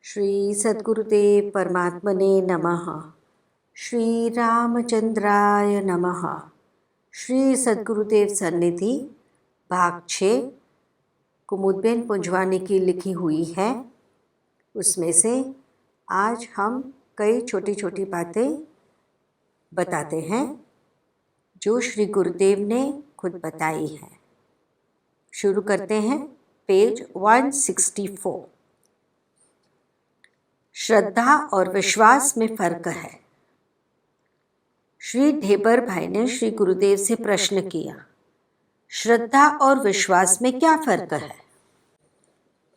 श्री सद्गुरुदेव परमात्मने नमः। श्री रामचंद्राय नमः। श्री सद्गुरुदेव सन्निधि भाग 6 कुमुदबेन पुंजवानी की लिखी हुई है। उसमें से आज हम कई छोटी छोटी बातें बताते हैं जो श्री गुरुदेव ने खुद बताई है। शुरू करते हैं पेज 164। श्रद्धा और विश्वास में फर्क है। श्री ढेबर भाई ने श्री गुरुदेव से प्रश्न किया, श्रद्धा और विश्वास में क्या फर्क है?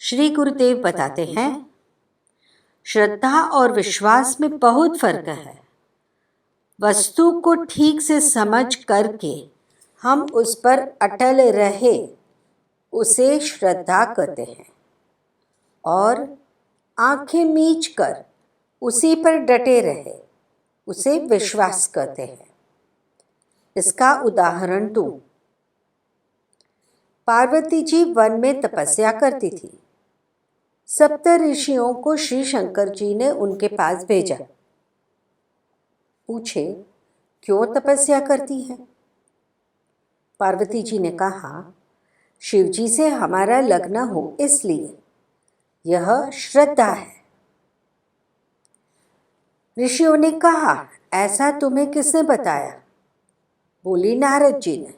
श्री गुरुदेव बताते हैं, श्रद्धा और विश्वास में बहुत फर्क है। वस्तु को ठीक से समझ करके हम उस पर अटल रहे उसे श्रद्धा कहते हैं, और आंखें मीच कर उसी पर डटे रहे उसे विश्वास कहते हैं। इसका उदाहरण दूं। पार्वती जी वन में तपस्या करती थी। सप्त ऋषियों को श्री शंकर जी ने उनके पास भेजा। पूछे, क्यों तपस्या करती है? पार्वती जी ने कहा, शिव जी से हमारा लग्न हो इसलिए। यह श्रद्धा है। ऋषियों ने कहा, ऐसा तुम्हें किसने बताया? बोली, नारद जी ने।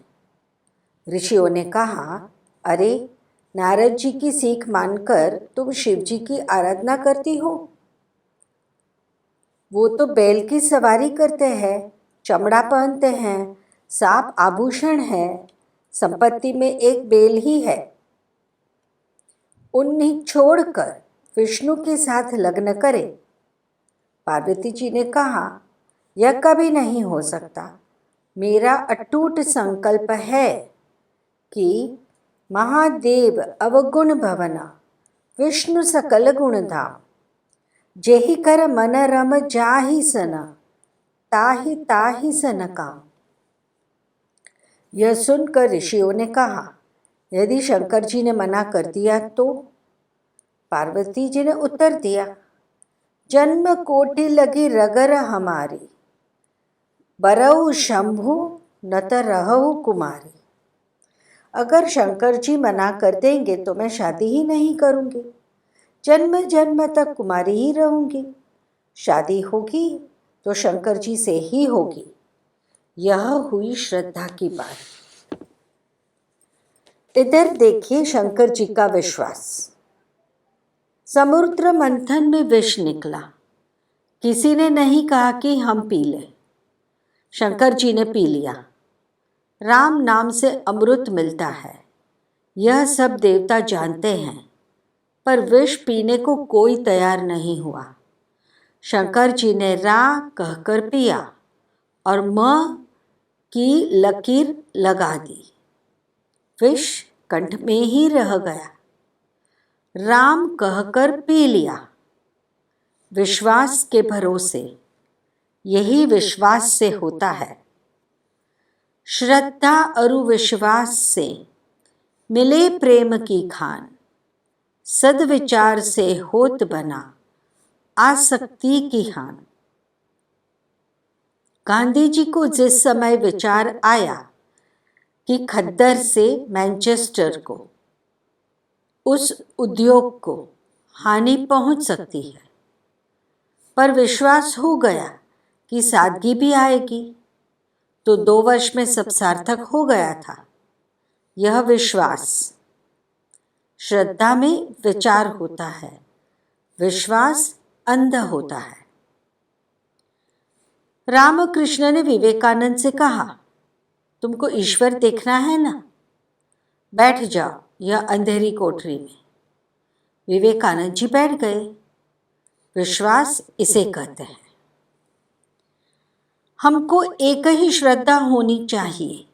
ऋषियों ने कहा, अरे नारद जी की सीख मानकर तुम शिव जी की आराधना करती हो। वो तो बैल की सवारी करते हैं, चमड़ा पहनते हैं, सांप आभूषण है, संपत्ति में एक बैल ही है। उन्हें छोड़कर विष्णु के साथ लग्न करे। पार्वती जी ने कहा, यह कभी नहीं हो सकता। मेरा अटूट संकल्प है कि महादेव अवगुण भवना विष्णु सकल गुणधाम, जेहि कर मन रम जाहि सन ताहि ताहि सन काम। यह सुनकर ऋषियों ने कहा, यदि शंकर जी ने मना कर दिया तो? पार्वती जी ने उत्तर दिया, जन्म कोटि लगी रगर हमारी, बरऊ शंभु न त रहु कुमारी। अगर शंकर जी मना कर देंगे तो मैं शादी ही नहीं करूंगी, जन्म जन्म तक कुमारी ही रहूंगी। शादी होगी तो शंकर जी से ही होगी। यह हुई श्रद्धा की बात। इधर देखिए शंकर जी का विश्वास। समुद्र मंथन में विष निकला। किसी ने नहीं कहा कि हम पी लें। शंकर जी ने पी लिया। राम नाम से अमृत मिलता है, यह सब देवता जानते हैं, पर विष पीने को कोई तैयार नहीं हुआ। शंकर जी ने रा कहकर पिया और म की लकीर लगा दी। विष कंठ में ही रह गया। राम कहकर पी लिया। विश्वास के भरोसे। यही विश्वास से होता है। श्रद्धा और विश्वास से मिले प्रेम की खान, सद्विचार से होत बना आसक्ति की हान। गांधी जी को जिस समय विचार आया कि खद्दर से मैनचेस्टर को, उस उद्योग को हानि पहुंच सकती है, पर विश्वास हो गया कि सादगी भी आएगी, तो 2 वर्ष में सब सार्थक हो गया था। यह विश्वास। श्रद्धा में विचार होता है, विश्वास अंध होता है। रामकृष्ण ने विवेकानंद से कहा, तुमको ईश्वर देखना है ना, बैठ जाओ यह अंधेरी कोठरी में। विवेकानंद जी बैठ गए। विश्वास इसे कहते हैं। हमको एक ही श्रद्धा होनी चाहिए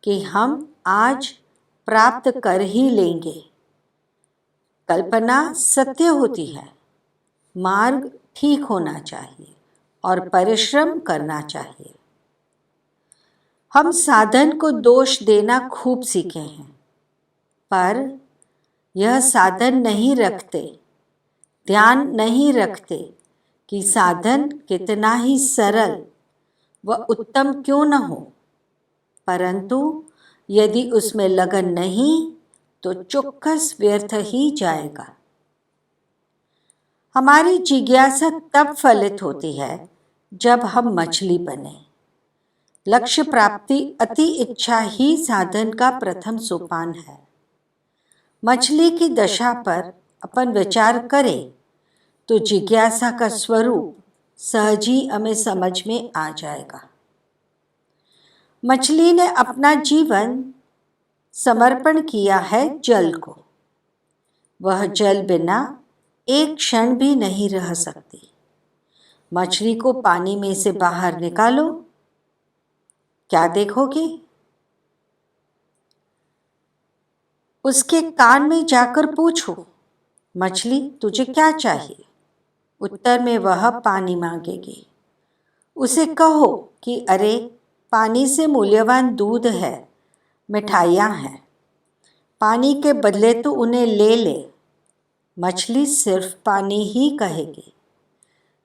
कि हम आज प्राप्त कर ही लेंगे। कल्पना सत्य होती है, मार्ग ठीक होना चाहिए और परिश्रम करना चाहिए। हम साधन को दोष देना खूब सीखे हैं, पर यह साधन नहीं रखते ध्यान नहीं रखते कि साधन कितना ही सरल व उत्तम क्यों न हो, परंतु यदि उसमें लगन नहीं तो चौक्कस व्यर्थ ही जाएगा। हमारी जिज्ञासा तब फलित होती है जब हम मछली बने। लक्ष्य प्राप्ति अति इच्छा ही साधन का प्रथम सोपान है। मछली की दशा पर अपन विचार करें तो जिज्ञासा का स्वरूप सहज ही हमें समझ में आ जाएगा। मछली ने अपना जीवन समर्पण किया है जल को। वह जल बिना एक क्षण भी नहीं रह सकती। मछली को पानी में से बाहर निकालो, क्या देखोगे? उसके कान में जाकर पूछो, मछली तुझे क्या चाहिए? उत्तर में वह पानी मांगेगी। उसे कहो कि अरे, पानी से मूल्यवान दूध है, मिठाइयाँ हैं, पानी के बदले तो उन्हें ले ले। मछली सिर्फ पानी ही कहेगी।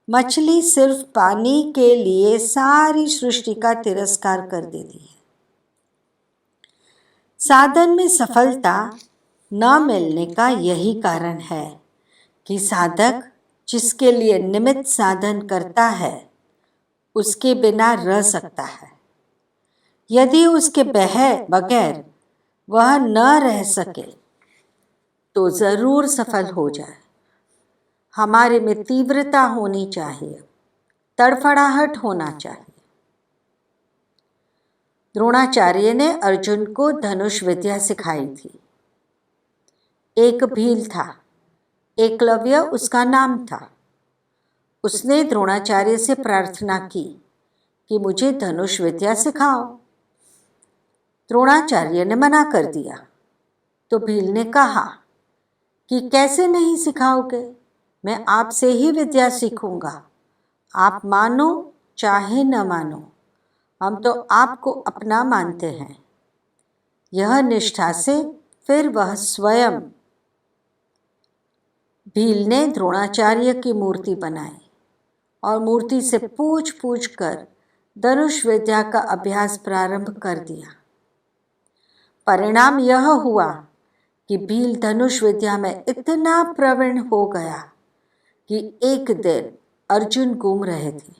मछली सिर्फ पानी के लिए सारी सृष्टि का तिरस्कार कर देती है। साधन में सफलता न मिलने का यही कारण है कि साधक जिसके लिए निमित्त साधन करता है उसके बिना रह सकता है। यदि उसके बगैर वह न रह सके तो जरूर सफल हो जाए। हमारे में तीव्रता होनी चाहिए, तड़फड़ाहट होना चाहिए। द्रोणाचार्य ने अर्जुन को धनुष विद्या सिखाई थी। एक भील था, एकलव्य उसका नाम था। उसने द्रोणाचार्य से प्रार्थना की कि मुझे धनुष विद्या सिखाओ। द्रोणाचार्य ने मना कर दिया तो भील ने कहा कि कैसे नहीं सिखाओगे, मैं आपसे ही विद्या सीखूंगा। आप मानो चाहे न मानो, हम तो आपको अपना मानते हैं। यह निष्ठा से फिर वह स्वयं भील ने द्रोणाचार्य की मूर्ति बनाई और मूर्ति से पूछ पूछ कर धनुष विद्या का अभ्यास प्रारंभ कर दिया। परिणाम यह हुआ कि भील धनुष विद्या में इतना प्रवीण हो गया कि एक दिन अर्जुन घूम रहे थे,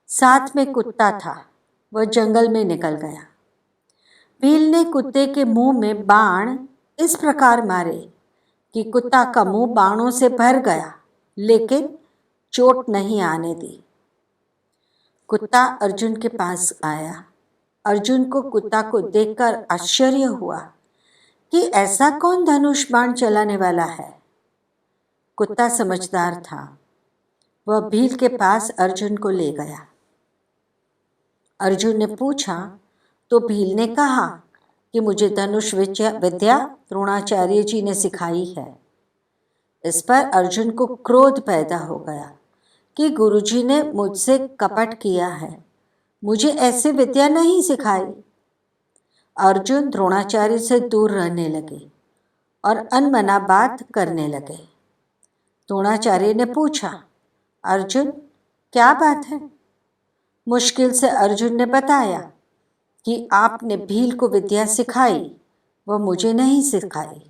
साथ में कुत्ता था, वह जंगल में निकल गया। भील ने कुत्ते के मुंह में बाण इस प्रकार मारे कि कुत्ता का मुंह बाणों से भर गया, लेकिन चोट नहीं आने दी। कुत्ता अर्जुन के पास आया। अर्जुन को कुत्ता को देखकर आश्चर्य हुआ कि ऐसा कौन धनुष बाण चलाने वाला है। कुत्ता समझदार था। वह भील के पास अर्जुन को ले गया। अर्जुन ने पूछा तो भील ने कहा कि मुझे धनुष विद्या द्रोणाचार्य जी ने सिखाई है। इस पर अर्जुन को क्रोध पैदा हो गया कि गुरुजी ने मुझसे कपट किया है, मुझे ऐसी विद्या नहीं सिखाई। अर्जुन द्रोणाचार्य से दूर रहने लगे और अनमना बात करने लगे। द्रोणाचार्य ने पूछा, अर्जुन क्या बात है? मुश्किल से अर्जुन ने बताया कि आपने भील को विद्या सिखाई, वह मुझे नहीं सिखाई।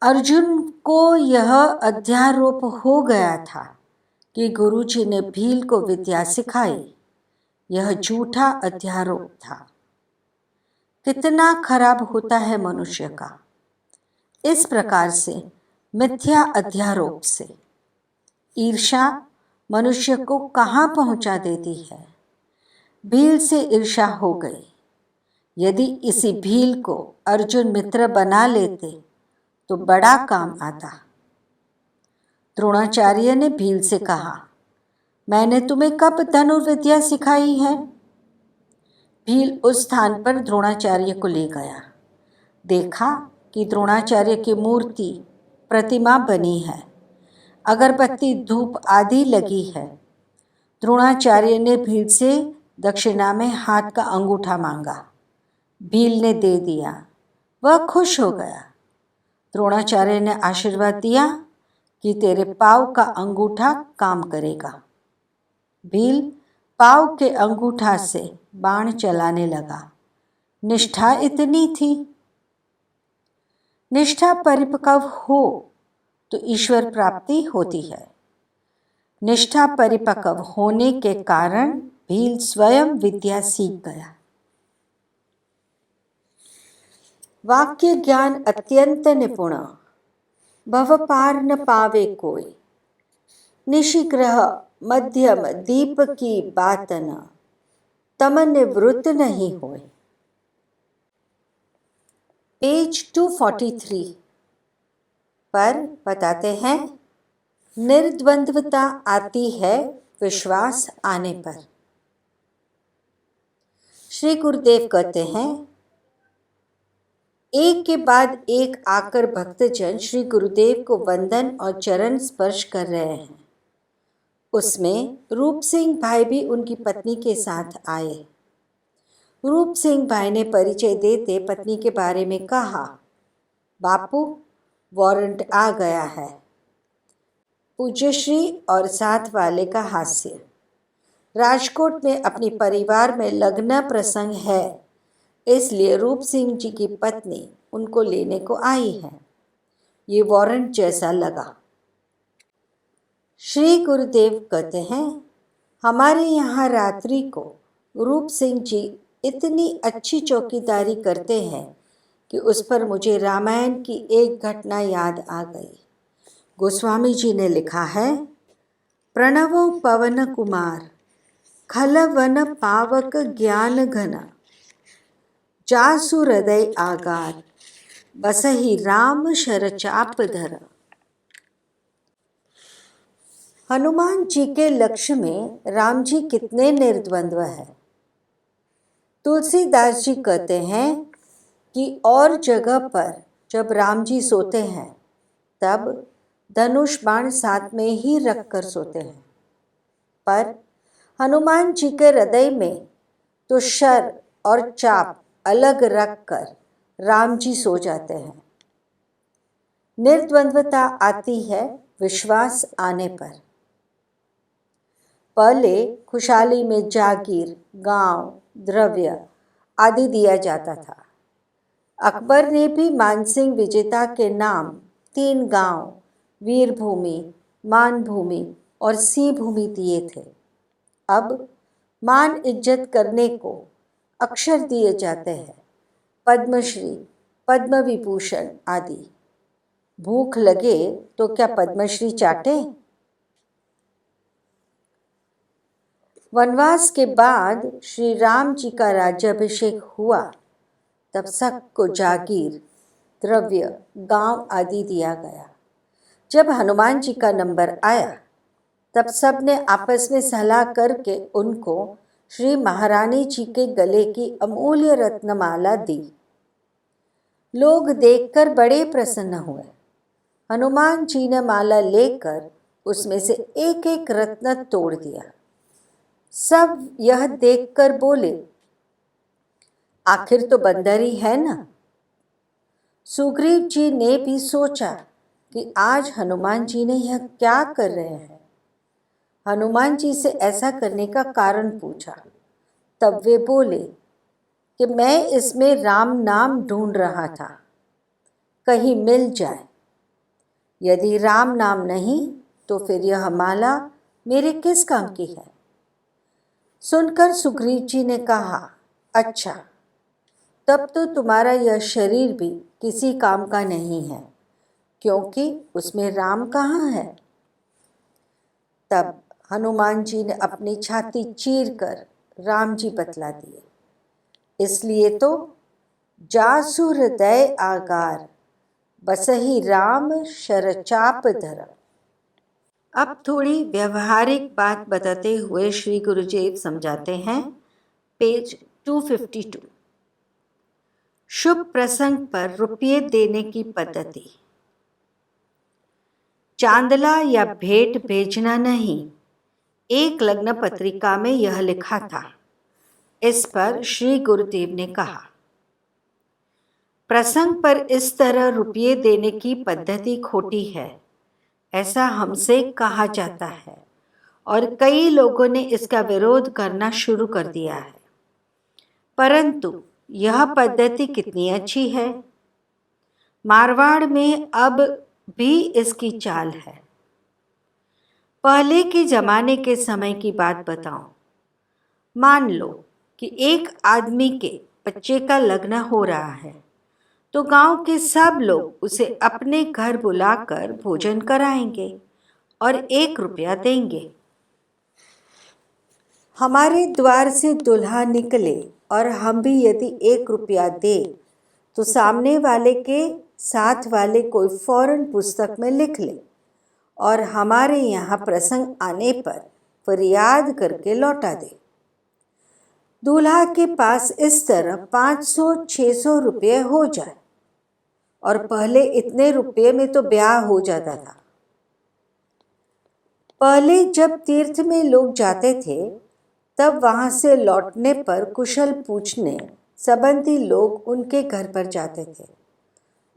अर्जुन को यह अध्यारोप हो गया था कि गुरुजी ने भील को विद्या सिखाई। यह झूठा अध्यारोप था। कितना खराब होता है मनुष्य का इस प्रकार से मिथ्या अध्यारोप से। ईर्ष्या मनुष्य को कहाँ पहुँचा देती है। भील से ईर्ष्या हो गई। यदि इसी भील को अर्जुन मित्र बना लेते तो बड़ा काम आता। द्रोणाचार्य ने भील से कहा, मैंने तुम्हें कब धनुर्विद्या सिखाई है? भील उस स्थान पर द्रोणाचार्य को ले गया। देखा कि द्रोणाचार्य की मूर्ति प्रतिमा बनी है, अगरबत्ती धूप आदि लगी है। द्रोणाचार्य ने भील से दक्षिणा में हाथ का अंगूठा मांगा। भील ने दे दिया। वह खुश हो गया। द्रोणाचार्य ने आशीर्वाद दिया कि तेरे पाँव का अंगूठा काम करेगा। भील पाँव के अंगूठा से बाण चलाने लगा। निष्ठा इतनी थी। निष्ठा परिपक्व हो तो ईश्वर प्राप्ति होती है। निष्ठा परिपक्व होने के कारण भील स्वयं विद्या सीख गया। वाक्य ज्ञान अत्यंत निपुण, भव पार न पावे कोई। निशिग्रह मध्यम दीप की बात न, तम निवृत्त नहीं होए। पेज 243 पर बताते हैं, निर्द्वंद्वता आती है विश्वास आने पर। श्री गुरुदेव कहते हैं, एक के बाद एक आकर भक्तजन श्री गुरुदेव को वंदन और चरण स्पर्श कर रहे हैं। उसमें रूप सिंह भाई भी उनकी पत्नी के साथ आए। रूप सिंह भाई ने परिचय देते पत्नी के बारे में कहा, बापू वारंट आ गया है। पूज्यश्री और साथ वाले का हास्य। राजकोट में अपनी परिवार में लग्न प्रसंग है, इसलिए रूप सिंह जी की पत्नी उनको लेने को आई है। ये वारंट जैसा लगा। श्री गुरुदेव कहते हैं, हमारे यहाँ रात्रि को रूप सिंह जी इतनी अच्छी चौकीदारी करते हैं कि उस पर मुझे रामायण की एक घटना याद आ गई। गोस्वामी जी ने लिखा है, प्रणवो पवन कुमार खलवन पावक ज्ञान घन, जासु हृदय आगार बसहि राम शरचाप धर। हनुमान जी के लक्ष्य में राम जी कितने निर्द्वंद्व है। तुलसीदास जी कहते हैं कि और जगह पर जब राम जी सोते हैं तब धनुष बाण साथ में ही रख कर सोते हैं, पर हनुमान जी के हृदय में तो शर और चाप अलग रख कर राम जी सो जाते हैं। निर्द्वंद्वता आती है विश्वास आने पर। पहले खुशहाली में जागीर, गांव, द्रव्य आदि दिया जाता था। अकबर ने भी मानसिंह विजेता के नाम 3 गांव, वीरभूमि, मानभूमि और सी भूमि दिए थे। अब मान इज्जत करने को अक्षर दिए जाते हैं, पद्मश्री, पद्म विभूषण आदि। भूख लगे तो क्या पद्मश्री चाटे? वनवास के बाद श्री राम जी का राज्याभिषेक हुआ, तब सबको जागीर, द्रव्य, गांव आदि दिया गया। जब हनुमान जी का नंबर आया तब सब ने आपस में सलाह करके उनको श्री महारानी जी के गले की अमूल्य रत्नमाला दी। लोग देखकर बड़े प्रसन्न हुए। हनुमान जी ने माला लेकर उसमें से एक एक रत्न तोड़ दिया। सब यह देखकर बोले, आखिर तो बंदर ही है ना। सुग्रीव जी ने भी सोचा कि आज हनुमान जी ने यह क्या कर रहे हैं। हनुमान जी से ऐसा करने का कारण पूछा। तब वे बोले कि मैं इसमें राम नाम ढूंढ रहा था, कहीं मिल जाए। यदि राम नाम नहीं तो फिर यह माला मेरे किस काम की है। सुनकर सुग्रीव जी ने कहा, अच्छा, तब तो तुम्हारा यह शरीर भी किसी काम का नहीं है, क्योंकि उसमें राम कहाँ है। तब हनुमान जी ने अपनी छाती चीर कर राम जी बतला दिए। इसलिए तो जासु हृदय आगार बसहि राम शरचाप धर। अब थोड़ी व्यवहारिक बात बताते हुए श्री गुरुदेव समझाते हैं। पेज 252। शुभ प्रसंग पर रुपये देने की पद्धति। चांदला या भेंट भेजना नहीं, एक लग्न पत्रिका में यह लिखा था। इस पर श्री गुरुदेव ने कहा, प्रसंग पर इस तरह रुपये देने की पद्धति खोटी है। ऐसा हमसे कहा जाता है और कई लोगों ने इसका विरोध करना शुरू कर दिया है। परंतु यह पद्धति कितनी अच्छी है। मारवाड़ में अब भी इसकी चाल है। पहले के जमाने के समय की बात बताऊं। मान लो कि एक आदमी के बच्चे का लग्न हो रहा है, तो गांव के सब लोग उसे अपने घर बुलाकर भोजन कराएंगे और 1 रुपया देंगे। हमारे द्वार से दूल्हा निकले और हम भी यदि 1 रुपया दे तो सामने वाले के साथ वाले कोई फौरन पुस्तक में लिख ले और हमारे यहाँ प्रसंग आने पर फरियाद करके लौटा दे। दूल्हा के पास इस तरह 500-600 रुपये हो जाए, और पहले इतने रुपये में तो ब्याह हो जाता था। पहले जब तीर्थ में लोग जाते थे तब वहाँ से लौटने पर कुशल पूछने संबंधी लोग उनके घर पर जाते थे।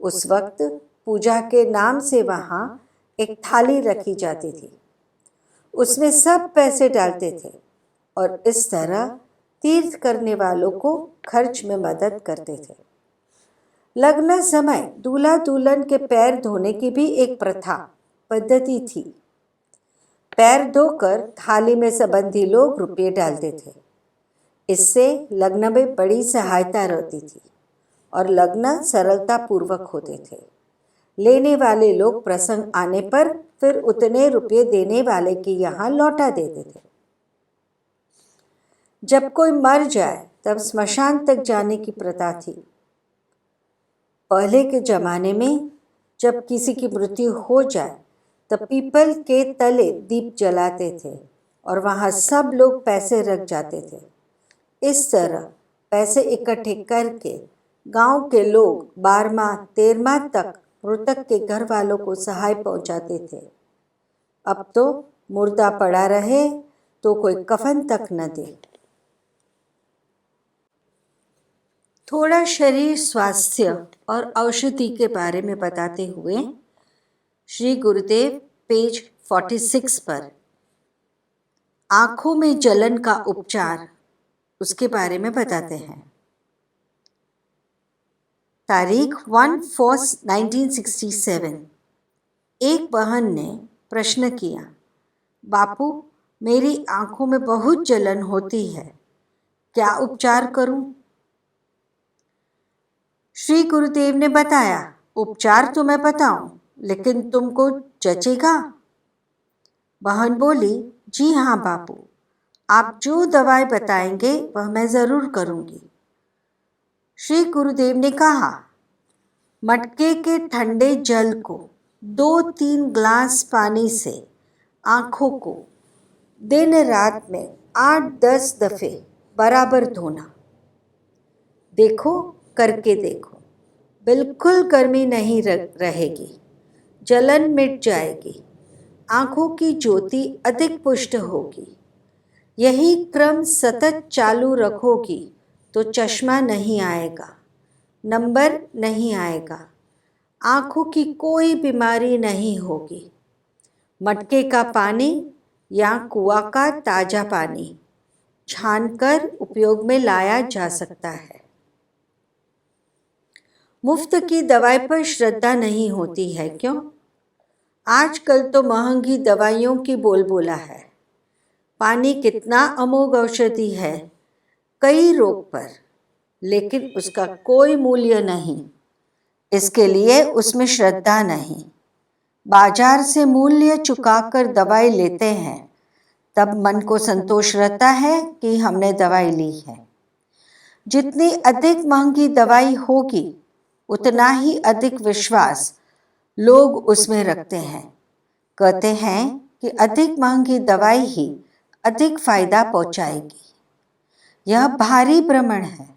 उस वक्त पूजा के नाम से वहाँ एक थाली रखी जाती थी, उसमें सब पैसे डालते थे और इस तरह तीर्थ करने वालों को खर्च में मदद करते थे। लग्न समय दूल्हा दुल्हन के पैर धोने की भी एक प्रथा पद्धति थी। पैर धोकर थाली में संबंधी लोग रुपये डालते थे। इससे लग्न में बड़ी सहायता रहती थी और लग्न सरलता पूर्वक होते थे। लेने वाले लोग प्रसंग आने पर फिर उतने रुपये देने वाले के यहाँ लौटा देते थे। जब कोई मर जाए तब स्मशान तक जाने की प्रथा थी। पहले के जमाने में जब किसी की मृत्यु हो जाए तब पीपल के तले दीप जलाते थे और वहाँ सब लोग पैसे रख जाते थे। इस तरह पैसे इकट्ठे करके गांव के लोग 12वां 13वां तक मृतक के घर वालों को सहाय पहुंचाते थे। अब तो मुर्दा पड़ा रहे तो कोई कफन तक न दे। थोड़ा शरीर स्वास्थ्य और औषधि के बारे में बताते हुए श्री गुरुदेव पेज 46 पर आँखों में जलन का उपचार उसके बारे में बताते हैं। तारीख 1/4/1967 एक बहन ने प्रश्न किया, बापू मेरी आँखों में बहुत जलन होती है, क्या उपचार करूं? श्री गुरुदेव ने बताया, उपचार तो मैं बताऊं लेकिन तुमको जचेगा? बहन बोली, जी हाँ बापू, आप जो दवाई बताएंगे वह मैं ज़रूर करूँगी। श्री गुरुदेव ने कहा, मटके के ठंडे जल को 2-3 ग्लास पानी से आँखों को दिन रात में 8-10 दफ़े बराबर धोना। देखो, करके देखो, बिल्कुल गर्मी नहीं रहेगी, जलन मिट जाएगी, आँखों की ज्योति अधिक पुष्ट होगी। यही क्रम सतत चालू रखोगी तो चश्मा नहीं आएगा, नंबर नहीं आएगा, आँखों की कोई बीमारी नहीं होगी। मटके का पानी या कुआं का ताज़ा पानी छानकर उपयोग में लाया जा सकता है। मुफ्त की दवाई पर श्रद्धा नहीं होती है, क्यों? आजकल तो महंगी दवाइयों की बोलबोला है। पानी कितना अमोघ औषधि है कई रोग पर, लेकिन उसका कोई मूल्य नहीं। इसके लिए उसमें श्रद्धा नहीं। बाजार से मूल्य चुकाकर दवाई लेते हैं, तब मन को संतोष रहता है कि हमने दवाई ली है। जितनी अधिक महंगी दवाई होगी उतना ही अधिक विश्वास लोग उसमें रखते हैं। कहते हैं कि अधिक महंगी दवाई ही अधिक फायदा पहुंचाएगी। यह भारी भ्रमण है।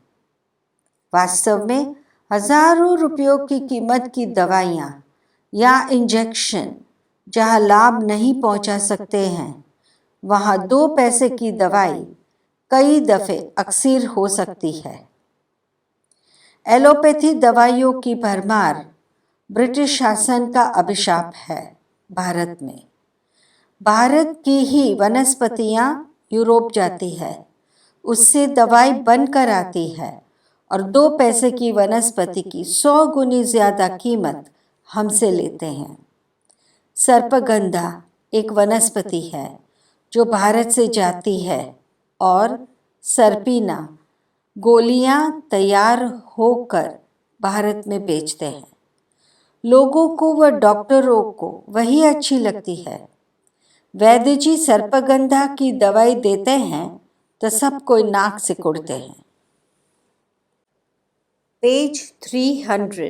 वास्तव में हजारों रुपयों की कीमत की दवाइयाँ या इंजेक्शन जहाँ लाभ नहीं पहुंचा सकते हैं, वहाँ 2 पैसे की दवाई कई दफ़े अक्सर हो सकती है। एलोपैथी दवाइयों की भरमार ब्रिटिश शासन का अभिशाप है। भारत में। भारत की ही वनस्पतियाँ यूरोप जाती है, उससे दवाई बनकर आती है और 2 पैसे की वनस्पति की 100 गुनी ज़्यादा कीमत हमसे लेते हैं। सर्पगंधा एक वनस्पति है जो भारत से जाती है और सर्पिना गोलियां तैयार होकर भारत में बेचते हैं। लोगों को व डॉक्टरों को वही अच्छी लगती है। वैद्य जी सर्पगंधा की दवाई देते हैं तो सब कोई नाक से कुड़ते हैं। पेज 300।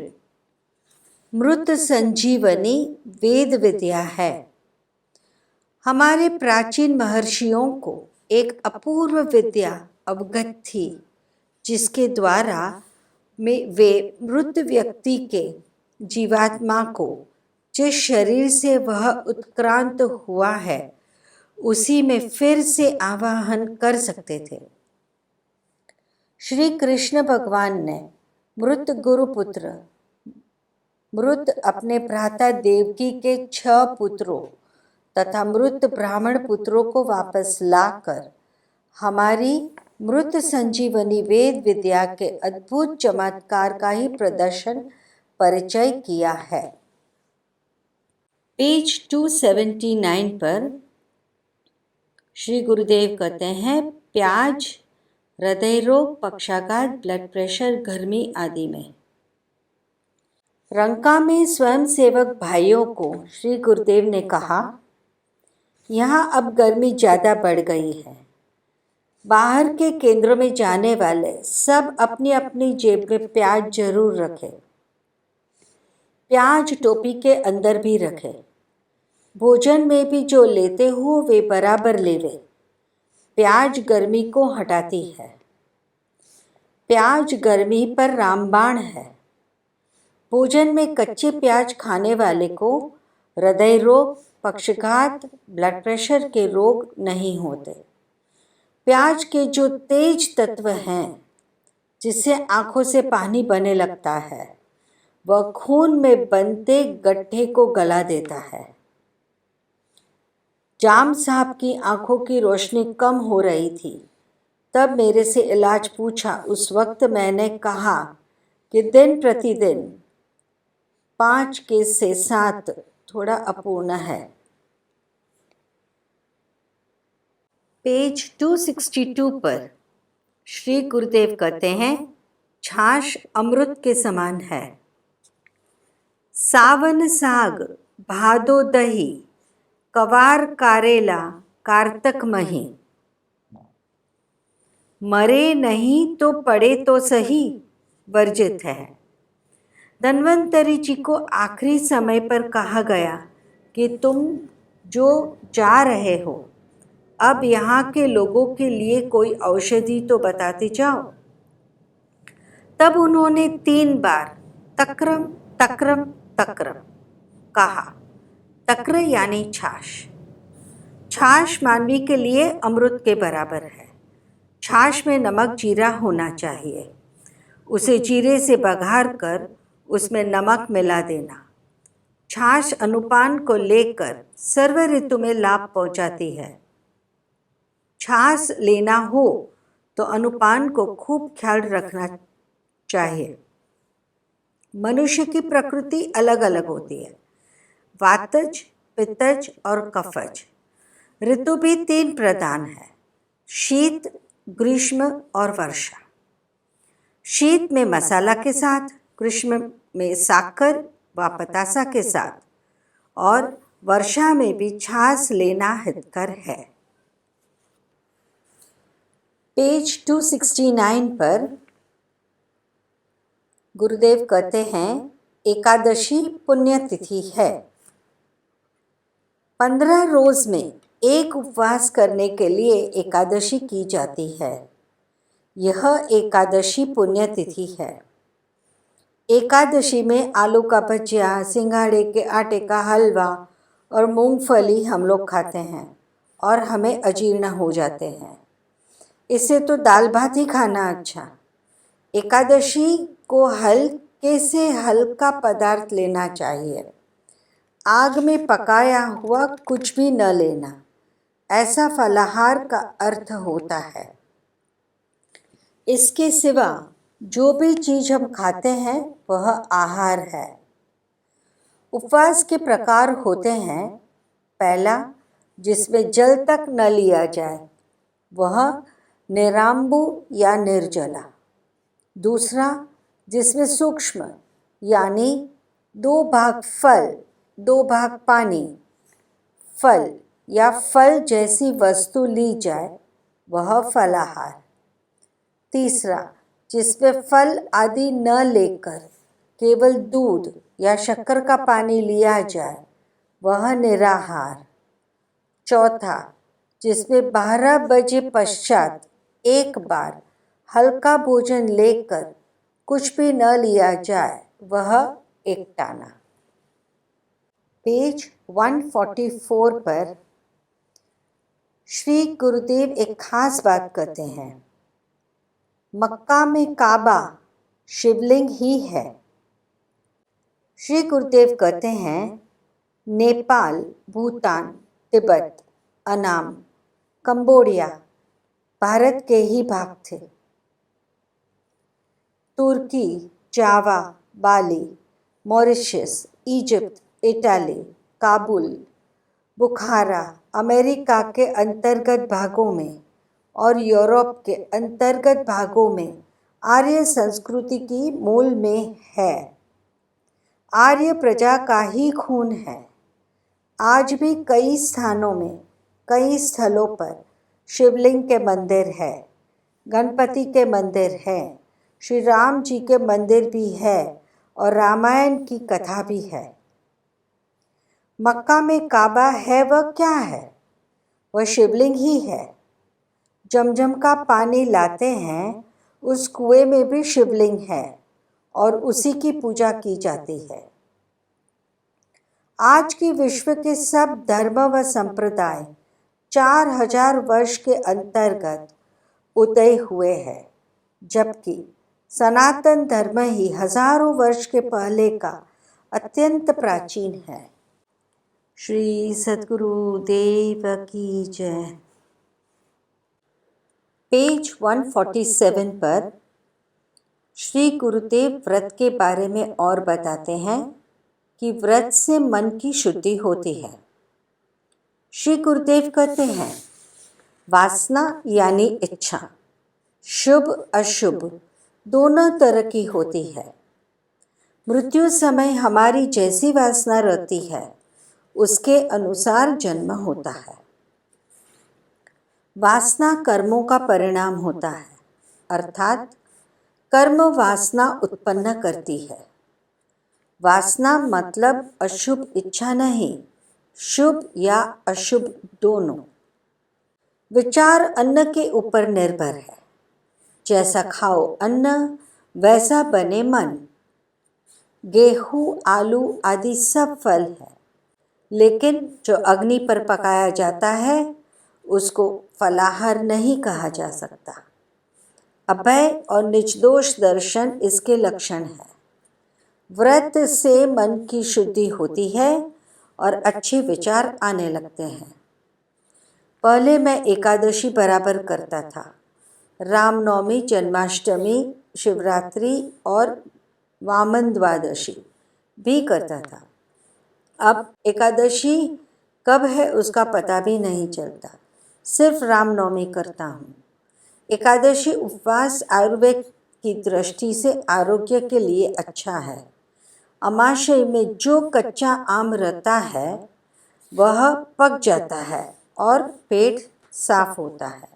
मृत संजीवनी वेद विद्या है। हमारे प्राचीन महर्षियों को एक अपूर्व विद्या अवगत थी, जिसके द्वारा वे मृत व्यक्ति के जीवात्मा को जिस शरीर से वह उत्क्रांत हुआ है उसी में फिर से आवाहन कर सकते थे। श्री कृष्ण भगवान ने मृत गुरुपुत्र मृत अपने भ्राता देवकी के 6 पुत्रों तथा मृत ब्राह्मण पुत्रों को वापस लाकर हमारी मृत संजीवनी वेद विद्या के अद्भुत चमत्कार का ही प्रदर्शन परिचय किया है। पेज 279 पर श्री गुरुदेव कहते हैं, प्याज हृदय रोग, पक्षाघात, ब्लड प्रेशर, गर्मी आदि में। रंका में स्वयंसेवक भाइयों को श्री गुरुदेव ने कहा, यहाँ अब गर्मी ज़्यादा बढ़ गई है। बाहर के केंद्रों में जाने वाले सब अपनी अपनी जेब में प्याज जरूर रखें। प्याज टोपी के अंदर भी रखें। भोजन में भी जो लेते हो वे बराबर लेवे। प्याज गर्मी को हटाती है। प्याज गर्मी पर रामबाण है। भोजन में कच्चे प्याज खाने वाले को हृदय रोग, पक्षाघात, ब्लड प्रेशर के रोग नहीं होते। प्याज के जो तेज तत्व हैं, जिससे आंखों से पानी बहने लगता है, वह खून में बनते गड्ढे को गला देता है। जाम साहब की आंखों की रोशनी कम हो रही थी, तब मेरे से इलाज पूछा। उस वक्त मैंने कहा कि दिन प्रतिदिन 5 से 7 थोड़ा अपूर्ण है। पेज 262 पर श्री गुरुदेव कहते हैं, छाछ अमृत के समान है। सावन साग, भादो दही, कवार कारेला, कारतक मही। मरे नहीं तो पड़े तो सही वर्जित है। धन्वंतरी जी को आखिरी समय पर कहा गया कि तुम जो जा रहे हो, अब यहाँ के लोगों के लिए कोई औषधि तो बताते जाओ। तब उन्होंने 3 बार तक्रम तक्रम तक्रम कहा। तक्र यानी छाछ। छाछ मानवी के लिए अमृत के बराबर है। छाछ में नमक जीरा होना चाहिए। उसे जीरे से बघार कर उसमें नमक मिला देना। छाछ अनुपान को लेकर सर्व ऋतु में लाभ पहुंचाती है। छाछ लेना हो तो अनुपान को खूब ख्याल रखना चाहिए। मनुष्य की प्रकृति अलग अलग होती है, वातज, पित्तज और कफज। ऋतु भी 3 प्रधान है, शीत, ग्रीष्म और वर्षा। शीत में मसाला के साथ, ग्रीष्म में साकर व पतासा के साथ और वर्षा में भी छाछ लेना हितकर है। पेज 269 पर गुरुदेव कहते हैं, एकादशी पुण्यतिथि है। 15 रोज में एक उपवास करने के लिए एकादशी की जाती है। यह एकादशी पुण्यतिथि है। एकादशी में आलू का भजिया, सिंघाड़े के आटे का हलवा और मूंगफली हम लोग खाते हैं और हमें अजीर्ण हो जाते हैं। इससे तो दाल भात ही खाना अच्छा। एकादशी को हल्के से हल्का पदार्थ लेना चाहिए। आग में पकाया हुआ कुछ भी न लेना, ऐसा फलाहार का अर्थ होता है। इसके सिवा जो भी चीज हम खाते हैं वह आहार है। उपवास के प्रकार होते हैं। पहला, जिसमें जल तक न लिया जाए, वह निरांबु या निर्जला। दूसरा, जिसमें सूक्ष्म यानी 2 भाग फल 2 भाग पानी, फल या फल जैसी वस्तु ली जाए, वह फलाहार। तीसरा, जिसमें फल आदि न लेकर केवल दूध या शक्कर का पानी लिया जाए, वह निराहार। चौथा, जिसमें 12 बजे पश्चात एक बार हल्का भोजन लेकर कुछ भी न लिया जाए, वह एकटाना। पेज 144 पर श्री गुरुदेव एक खास बात कहते हैं। मक्का में काबा शिवलिंग ही है। श्री गुरुदेव कहते हैं, नेपाल, भूटान, तिब्बत, अनाम, कंबोडिया भारत के ही भाग थे। तुर्की, जावा, बाली, मॉरिशस, इजिप्ट, इटाली, काबुल, बुखारा अमेरिका के अंतर्गत भागों में और यूरोप के अंतर्गत भागों में आर्य संस्कृति की मूल में है। आर्य प्रजा का ही खून है। आज भी कई स्थानों में, कई स्थलों पर शिवलिंग के मंदिर है, गणपति के मंदिर है, श्री राम जी के मंदिर भी है और रामायण की कथा भी है। मक्का में काबा है, वह क्या है? वह शिवलिंग ही है। जमजम का पानी लाते हैं, उस कुएं में भी शिवलिंग है और उसी की पूजा की जाती है। आज की विश्व के सब धर्म व संप्रदाय 4000 वर्ष के अंतर्गत उदय हुए हैं, जबकि सनातन धर्म ही हजारों वर्ष के पहले का अत्यंत प्राचीन है। श्री सद्गुरु देव की जय। पेज 147 पर श्री गुरुदेव व्रत के बारे में और बताते हैं कि व्रत से मन की शुद्धि होती है। श्री गुरुदेव कहते हैं, वासना यानी इच्छा शुभ अशुभ दोनों तरह की होती है। मृत्यु समय हमारी जैसी वासना रहती है, उसके अनुसार जन्म होता है। वासना कर्मों का परिणाम होता है, अर्थात कर्म वासना उत्पन्न करती है। वासना मतलब अशुभ इच्छा नहीं, शुभ या अशुभ दोनों। विचार अन्न के ऊपर निर्भर है। जैसा खाओ अन्न, वैसा बने मन। गेहूं, आलू आदि सब फल है, लेकिन जो अग्नि पर पकाया जाता है, उसको फलाहार नहीं कहा जा सकता। अभय और निर्दोष दर्शन इसके लक्षण है। व्रत से मन की शुद्धि होती है और अच्छे विचार आने लगते हैं। पहले मैं एकादशी बराबर करता था। रामनवमी, जन्माष्टमी, शिवरात्रि और वामन द्वादशी भी करता था। अब एकादशी कब है उसका पता भी नहीं चलता, सिर्फ रामनवमी करता हूँ। एकादशी उपवास आयुर्वेद की दृष्टि से आरोग्य के लिए अच्छा है। अमाशय में जो कच्चा आम रहता है वह पक जाता है और पेट साफ होता है।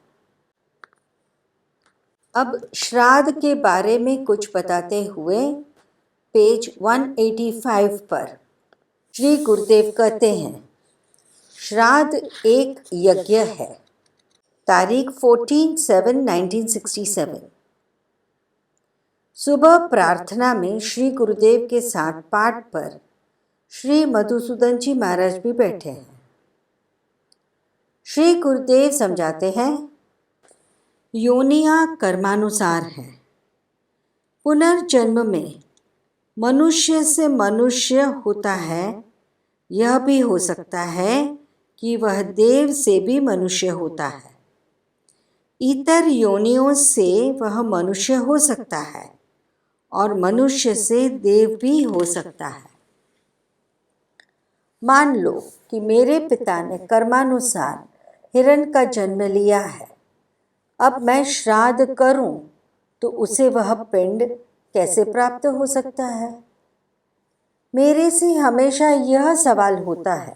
अब श्राद्ध के बारे में कुछ बताते हुए पेज 185 पर श्री गुरुदेव कहते हैं, श्राद्ध एक यज्ञ है। तारीख 14/7/1967। सुबह प्रार्थना में श्री गुरुदेव के साथ पाठ पर श्री मधुसूदन जी महाराज भी बैठे हैं। श्री गुरुदेव समझाते हैं, योनियां कर्मानुसार है। पुनर्जन्म में मनुष्य से मनुष्य होता है, यह भी हो सकता है कि वह देव से भी मनुष्य होता है। इतर योनियों से वह मनुष्य हो सकता है और मनुष्य से देव भी हो सकता है। मान लो कि मेरे पिता ने कर्मानुसार हिरण का जन्म लिया है। अब मैं श्राद्ध करूं तो उसे वह पिंड कैसे प्राप्त हो सकता है? मेरे से हमेशा यह सवाल होता है,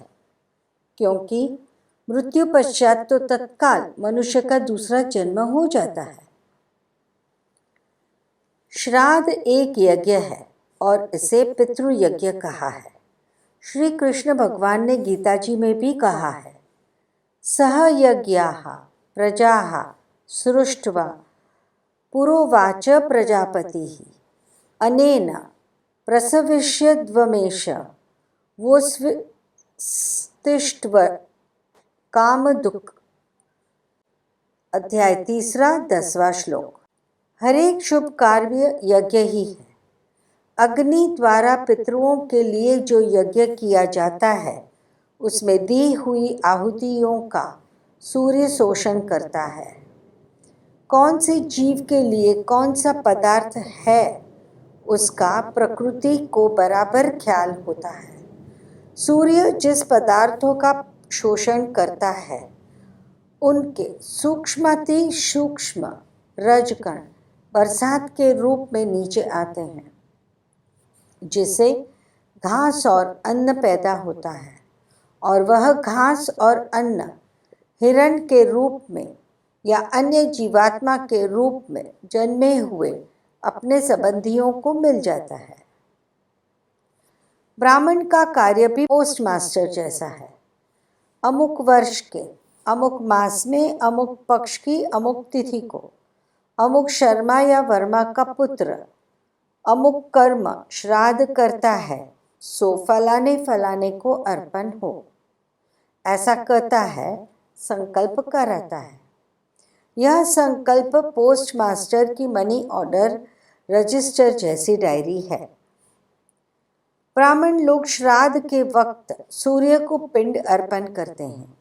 क्योंकि मृत्यु पश्चात तो तत्काल मनुष्य का दूसरा जन्म हो जाता है। श्राद्ध एक यज्ञ है और इसे पितृयज्ञ कहा है। श्री कृष्ण भगवान ने गीता जी में भी कहा है, सह यज्ञाः प्रजाः सृष्ट्वा पुरोवाच प्रजापतिः अनेन प्रसविष्यद्वमेष वोस्तिष्ठव कामदुक्। अध्याय 3 10वां श्लोक। हर एक शुभ कार्य यज्ञ ही है। अग्नि द्वारा पितरों के लिए जो यज्ञ किया जाता है उसमें दी हुई आहुतियों का सूर्य शोषण करता है। कौन से जीव के लिए कौन सा पदार्थ है उसका प्रकृति को बराबर ख्याल होता है। सूर्य जिस पदार्थों का शोषण करता है उनके सूक्ष्माति सूक्ष्म रजकण बरसात के रूप में नीचे आते हैं, जिससे घास और अन्न पैदा होता है और वह घास और अन्न हिरण के रूप में या अन्य जीवात्मा के रूप में जन्मे हुए अपने संबंधियों को मिल जाता है। ब्राह्मण का कार्य भी पोस्ट मास्टर जैसा है। अमुक वर्ष के अमुक मास में अमुक पक्ष की अमुक तिथि को अमुक शर्मा या वर्मा का पुत्र अमुक कर्म श्राद्ध करता है, सो फलाने फलाने को अर्पण हो, ऐसा कहता है, संकल्प कराता है। यह संकल्प पोस्ट मास्टर की मनी ऑर्डर रजिस्टर जैसी डायरी है। ब्राह्मण लोग श्राद्ध के वक्त सूर्य को पिंड अर्पण करते हैं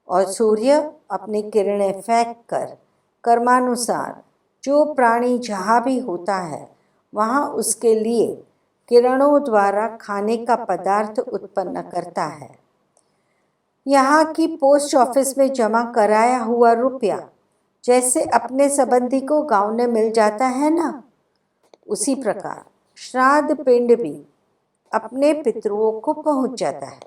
और सूर्य अपनी किरणें फेंक कर कर्मानुसार जो प्राणी जहाँ भी होता है वहाँ उसके लिए किरणों द्वारा खाने का पदार्थ उत्पन्न करता है। यहाँ की पोस्ट ऑफिस में जमा कराया हुआ रुपया जैसे अपने संबंधी को गांव में मिल जाता है ना, उसी प्रकार श्राद्ध पिंड भी अपने पितरों को पहुंच जाता है।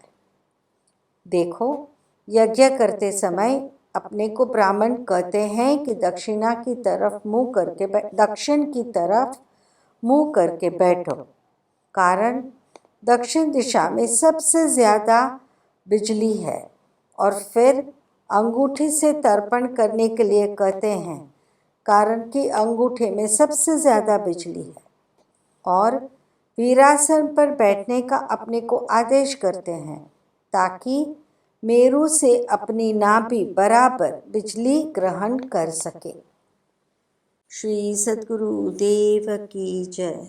देखो, यज्ञ करते समय अपने को ब्राह्मण कहते हैं कि दक्षिण की तरफ मुंह करके बैठो, कारण दक्षिण दिशा में सबसे ज़्यादा बिजली है। और फिर अंगूठी से तर्पण करने के लिए कहते हैं, कारण कि अंगूठे में सबसे ज़्यादा बिजली है। और वीरासन पर बैठने का अपने को आदेश करते हैं ताकि मेरु से अपनी नाभि बराबर बिजली ग्रहण कर सके। श्री सद्गुरु देव की जय।